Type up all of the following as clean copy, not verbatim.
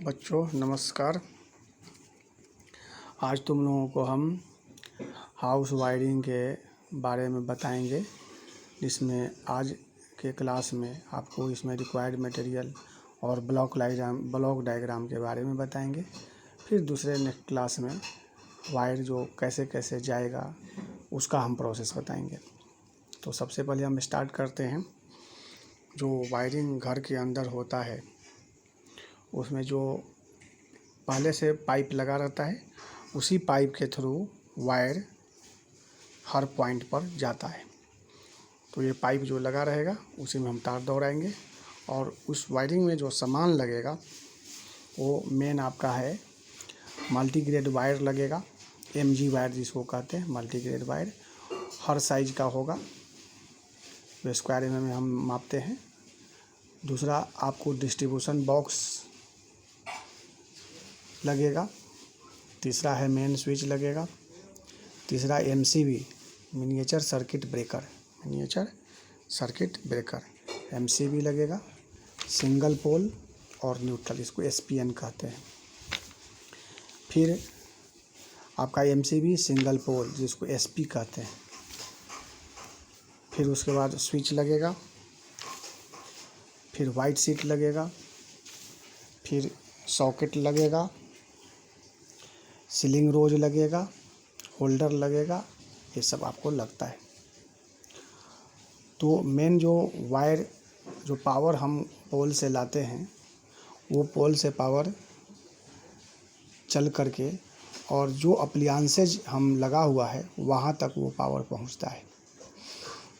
बच्चों नमस्कार। आज तुम लोगों को हम हाउस वायरिंग के बारे में बताएंगे, जिसमें आज के क्लास में आपको इसमें रिक्वायर्ड मटेरियल और ब्लॉक डायग्राम के बारे में बताएंगे। फिर दूसरे नेक्स्ट क्लास में वायर जो कैसे कैसे जाएगा उसका हम प्रोसेस बताएंगे। तो सबसे पहले हम स्टार्ट करते हैं। जो वायरिंग घर के अंदर होता है उसमें जो पहले से पाइप लगा रहता है, उसी पाइप के थ्रू वायर हर पॉइंट पर जाता है। तो ये पाइप जो लगा रहेगा उसी में हम तार दौड़ाएंगे और उस वायरिंग में जो सामान लगेगा वो मेन आपका है मल्टीग्रेड वायर लगेगा। MG वायर जिसको कहते हैं, मल्टीग्रेड वायर हर साइज़ का होगा, जो स्क्वायर mm में हम मापते हैं। दूसरा आपको डिस्ट्रीब्यूशन बॉक्स लगेगा। तीसरा है मेन स्विच लगेगा। तीसरा MCB miniature circuit breaker MCB लगेगा। सिंगल पोल और न्यूट्रल, इसको SPN कहते हैं। फिर आपका MCB सिंगल पोल जिसको SP कहते हैं। फिर उसके बाद स्विच लगेगा, फिर वाइट शीट लगेगा, फिर सॉकेट लगेगा, सीलिंग रोज लगेगा, होल्डर लगेगा, ये सब आपको लगता है। तो मेन जो वायर जो पावर हम पोल से लाते हैं वो पोल से पावर चल करके और जो अप्लायंसेज हम लगा हुआ है वहाँ तक वो पावर पहुँचता है।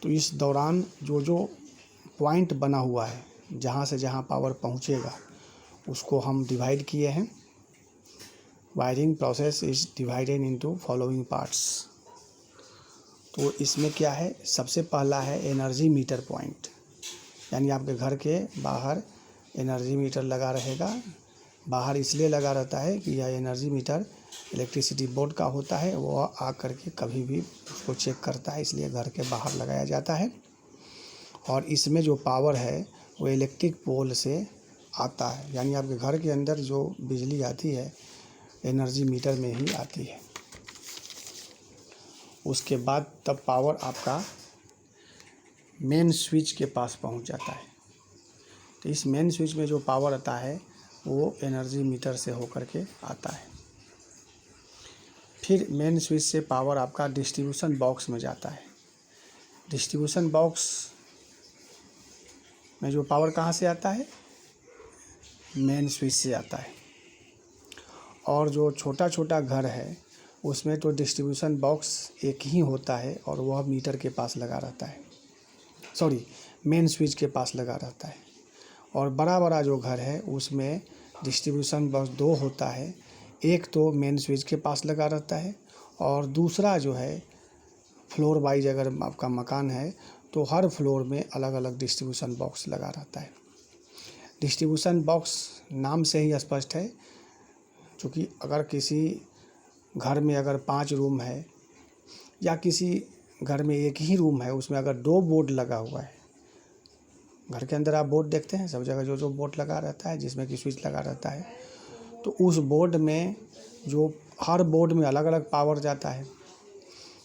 तो इस दौरान जो पॉइंट बना हुआ है जहाँ से जहाँ पावर पहुँचेगा उसको हम डिवाइड किए हैं। Wiring process is divided into following parts. तो इसमें क्या है, सबसे पहला है एनर्जी मीटर पॉइंट, यानी आपके घर के बाहर एनर्जी मीटर लगा रहेगा। बाहर इसलिए लगा रहता है कि यह एनर्जी मीटर इलेक्ट्रिसिटी बोर्ड का होता है, वो आ करके कभी भी उसको चेक करता है, इसलिए घर के बाहर लगाया जाता है। और इसमें जो पावर है वो इलेक्ट्रिक पोल से आता है, यानी आपके घर के अंदर जो बिजली आती है एनर्जी मीटर में ही आती है। उसके बाद तब पावर आपका मेन स्विच के पास पहुंच जाता है। तो इस मेन स्विच में जो पावर आता है वो एनर्जी मीटर से होकर के आता है। फिर मेन स्विच से पावर आपका डिस्ट्रीब्यूशन बॉक्स में जाता है। डिस्ट्रीब्यूशन बॉक्स में जो पावर कहाँ से आता है, मेन स्विच से आता है। और जो छोटा छोटा घर है उसमें तो डिस्ट्रीब्यूशन बॉक्स एक ही होता है और वह मीटर के पास लगा रहता है, मेन स्विच के पास लगा रहता है। और बड़ा बड़ा जो घर है उसमें डिस्ट्रीब्यूशन बॉक्स 2 होता है, एक तो मेन स्विच के पास लगा रहता है और दूसरा जो है फ्लोर वाइज अगर आपका मकान है तो हर फ्लोर में अलग अलग डिस्ट्रीब्यूशन बॉक्स लगा रहता है। डिस्ट्रीब्यूशन बॉक्स नाम से ही स्पष्ट है, क्योंकि अगर किसी घर में अगर 5 रूम है या किसी घर में एक ही रूम है, उसमें अगर 2 बोर्ड लगा हुआ है, घर के अंदर आप बोर्ड देखते हैं सब जगह जो बोर्ड लगा रहता है जिसमें कि स्विच लगा रहता है, तो उस बोर्ड में जो हर बोर्ड में अलग अलग पावर जाता है,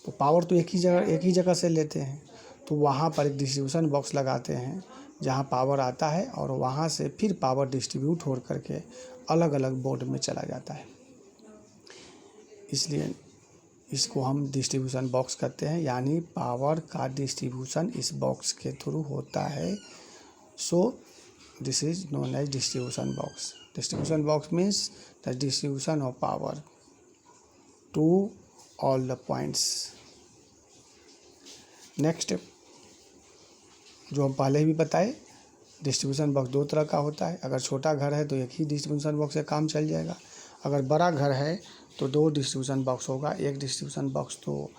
तो पावर तो एक ही जगह से लेते हैं। तो वहाँ पर एक डिस्ट्रीब्यूशन बॉक्स लगाते हैं जहाँ पावर आता है और वहाँ से फिर पावर डिस्ट्रीब्यूट हो करके अलग अलग बोर्ड में चला जाता है, इसलिए इसको हम डिस्ट्रीब्यूशन बॉक्स कहते हैं। यानी पावर का डिस्ट्रीब्यूशन इस बॉक्स के थ्रू होता है। So this is known as distribution box. Distribution box means the distribution of power to all the points. Next, जो हम पहले भी बताए, डिस्ट्रीब्यूशन बॉक्स 2 तरह का होता है। अगर छोटा घर है तो एक ही डिस्ट्रीब्यूशन बॉक्स से काम चल जाएगा। अगर बड़ा घर है तो 2 डिस्ट्रीब्यूशन बॉक्स होगा। एक डिस्ट्रीब्यूशन बॉक्स तो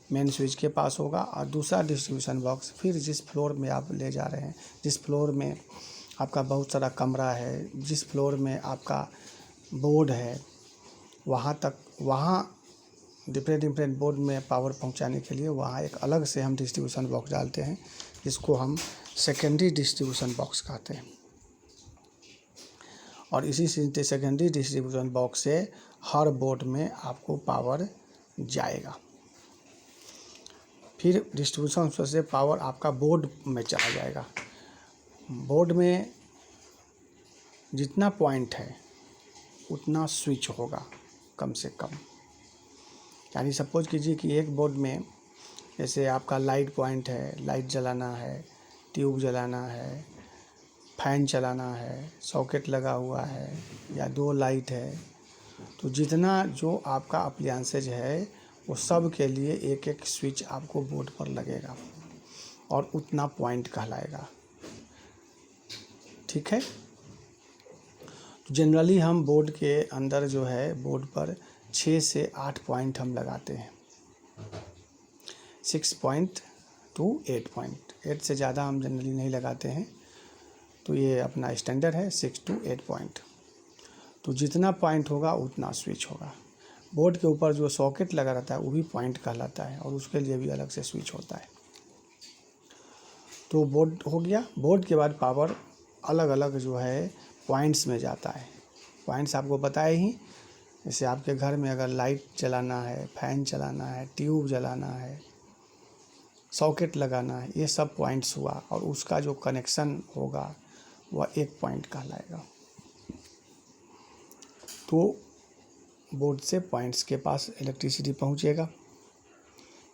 मेन स्विच के पास होगा और दूसरा डिस्ट्रीब्यूशन बॉक्स फिर जिस फ्लोर में आप ले जा रहे हैं, जिस फ्लोर में आपका बहुत सारा कमरा है, जिस फ्लोर में आपका बोर्ड है, वहाँ डिफरेंट बोर्ड में पावर पहुंचाने के लिए वहाँ एक अलग से हम डिस्ट्रीब्यूशन बॉक्स डालते हैं, जिसको हम सेकेंडरी डिस्ट्रीब्यूशन बॉक्स कहते हैं। और इसी सेकेंडरी डिस्ट्रीब्यूशन बॉक्स से हर बोर्ड में आपको पावर जाएगा। फिर डिस्ट्रीब्यूशन से पावर आपका बोर्ड में चला जाएगा। बोर्ड में जितना पॉइंट है उतना स्विच होगा कम से कम। यानी सपोज कीजिए कि एक बोर्ड में जैसे आपका लाइट पॉइंट है, लाइट जलाना है, ट्यूब जलाना है, फैन चलाना है, सॉकेट लगा हुआ है या 2 लाइट है, तो जितना जो आपका अप्लायंसेज है वो सब के लिए एक एक स्विच आपको बोर्ड पर लगेगा और उतना पॉइंट कहलाएगा। ठीक है। तो जनरली हम बोर्ड के अंदर जो है बोर्ड पर 6 से 8 पॉइंट हम लगाते हैं, 6 पॉइंट टू 8 पॉइंट। 8 से ज़्यादा हम जनरली नहीं लगाते हैं, तो ये अपना स्टैंडर्ड है 6 to 8 पॉइंट। तो जितना पॉइंट होगा उतना स्विच होगा। बोर्ड के ऊपर जो सॉकेट लगा रहता है वो भी पॉइंट कहलाता है और उसके लिए भी अलग से स्विच होता है। तो बोर्ड हो गया। बोर्ड के बाद पावर अलग अलग जो है पॉइंट्स में जाता है। पॉइंट्स आपको पता ही, जैसे आपके घर में अगर लाइट जलाना है, फैन चलाना है, ट्यूब जलाना है, सॉकेट लगाना है, ये सब पॉइंट्स हुआ और उसका जो कनेक्शन होगा वह 1 पॉइंट कहलाएगा। तो बोर्ड से पॉइंट्स के पास इलेक्ट्रिसिटी पहुंचेगा।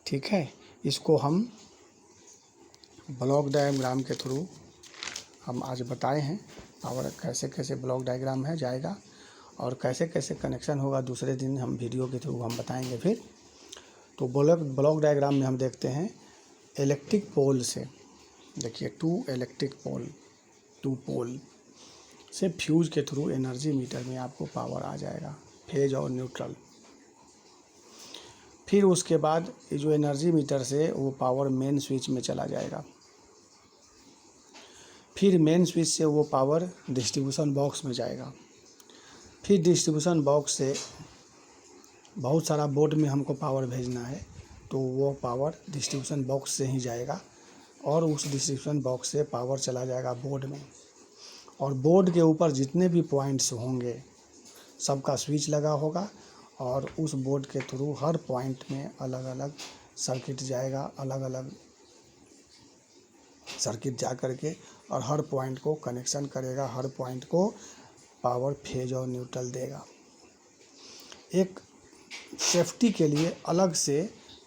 ठीक है। इसको हम ब्लॉक डायग्राम के थ्रू हम आज बताए हैं। पावर कैसे कैसे ब्लॉक डायग्राम है जाएगा और कैसे कैसे कनेक्शन होगा दूसरे दिन हम वीडियो के थ्रू हम बताएंगे फिर। तो ब्लॉक डायग्राम में हम देखते हैं इलेक्ट्रिक पोल से, देखिए 2 इलेक्ट्रिक पोल, 2 पोल से फ्यूज के थ्रू एनर्जी मीटर में आपको पावर आ जाएगा, फेज और न्यूट्रल। फिर उसके बाद ये जो एनर्जी मीटर से वो पावर मेन स्विच में चला जाएगा। फिर मेन स्विच से वो पावर डिस्ट्रीब्यूशन बॉक्स में जाएगा। फिर डिस्ट्रीब्यूशन बॉक्स से बहुत सारा बोर्ड में हमको पावर भेजना है, तो वो पावर डिस्ट्रीब्यूशन बॉक्स से ही जाएगा और उस डिस्ट्रीब्यूशन बॉक्स से पावर चला जाएगा बोर्ड में। और बोर्ड के ऊपर जितने भी पॉइंट्स होंगे सबका स्विच लगा होगा और उस बोर्ड के थ्रू हर पॉइंट में अलग अलग सर्किट जाएगा, अलग अलग सर्किट जा करके और हर पॉइंट को कनेक्शन करेगा, हर पॉइंट को पावर फेज और न्यूट्रल देगा। एक सेफ्टी के लिए अलग से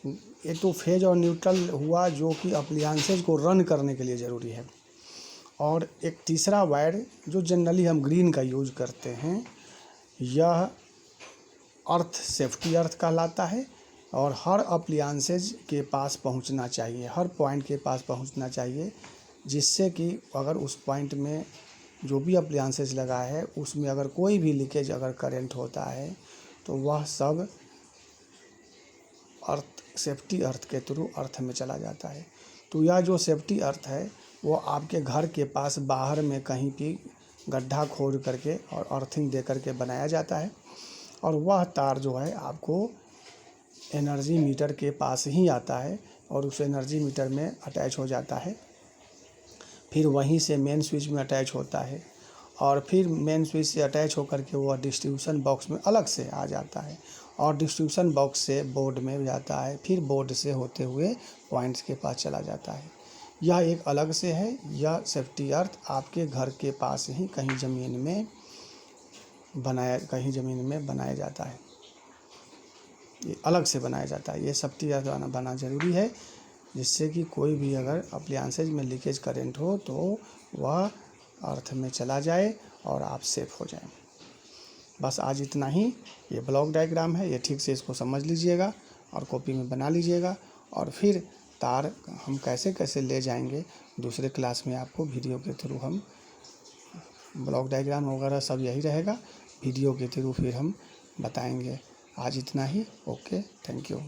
एक तो फेज और न्यूट्रल हुआ जो कि अप्लायंसेज को रन करने के लिए ज़रूरी है, और एक तीसरा वायर जो जनरली हम ग्रीन का यूज़ करते हैं, यह अर्थ सेफ्टी अर्थ कहलाता है और हर अप्लायंसेज के पास पहुंचना चाहिए, हर पॉइंट के पास पहुंचना चाहिए, जिससे कि अगर उस पॉइंट में जो भी अप्लायंसेज लगा है उसमें अगर कोई भी लीकेज अगर करंट होता है तो वह सब अर्थ सेफ्टी अर्थ के थ्रू अर्थ में चला जाता है। तो यह जो सेफ्टी अर्थ है वो आपके घर के पास बाहर में कहीं भी गड्ढा खोद करके और अर्थिंग दे करके बनाया जाता है और वह तार जो है आपको एनर्जी मीटर के पास ही आता है और उस एनर्जी मीटर में अटैच हो जाता है। फिर वहीं से मेन स्विच में अटैच होता है और फिर मेन स्विच से अटैच होकर के वह डिस्ट्रीब्यूशन बॉक्स में अलग से आ जाता है और डिस्ट्रीब्यूशन बॉक्स से बोर्ड में जाता है, फिर बोर्ड से होते हुए पॉइंट्स के पास चला जाता है। यह एक अलग से है। यह सेफ्टी अर्थ आपके घर के पास ही कहीं ज़मीन में बनाया जाता है, ये अलग से बनाया जाता है। ये सेफ्टी अर्थ बनाना ज़रूरी है, जिससे कि कोई भी अगर अप्लायंसेज में लीकेज करंट हो तो वह अर्थ में चला जाए और आप सेफ हो जाएं। बस आज इतना ही। ये ब्लॉक डायग्राम है, ये ठीक से इसको समझ लीजिएगा और कॉपी में बना लीजिएगा और फिर तार हम कैसे कैसे ले जाएंगे दूसरे क्लास में आपको वीडियो के थ्रू हम ब्लॉक डायग्राम वगैरह सब यही रहेगा, वीडियो के थ्रू फिर हम बताएंगे। आज इतना ही। Okay, thank you.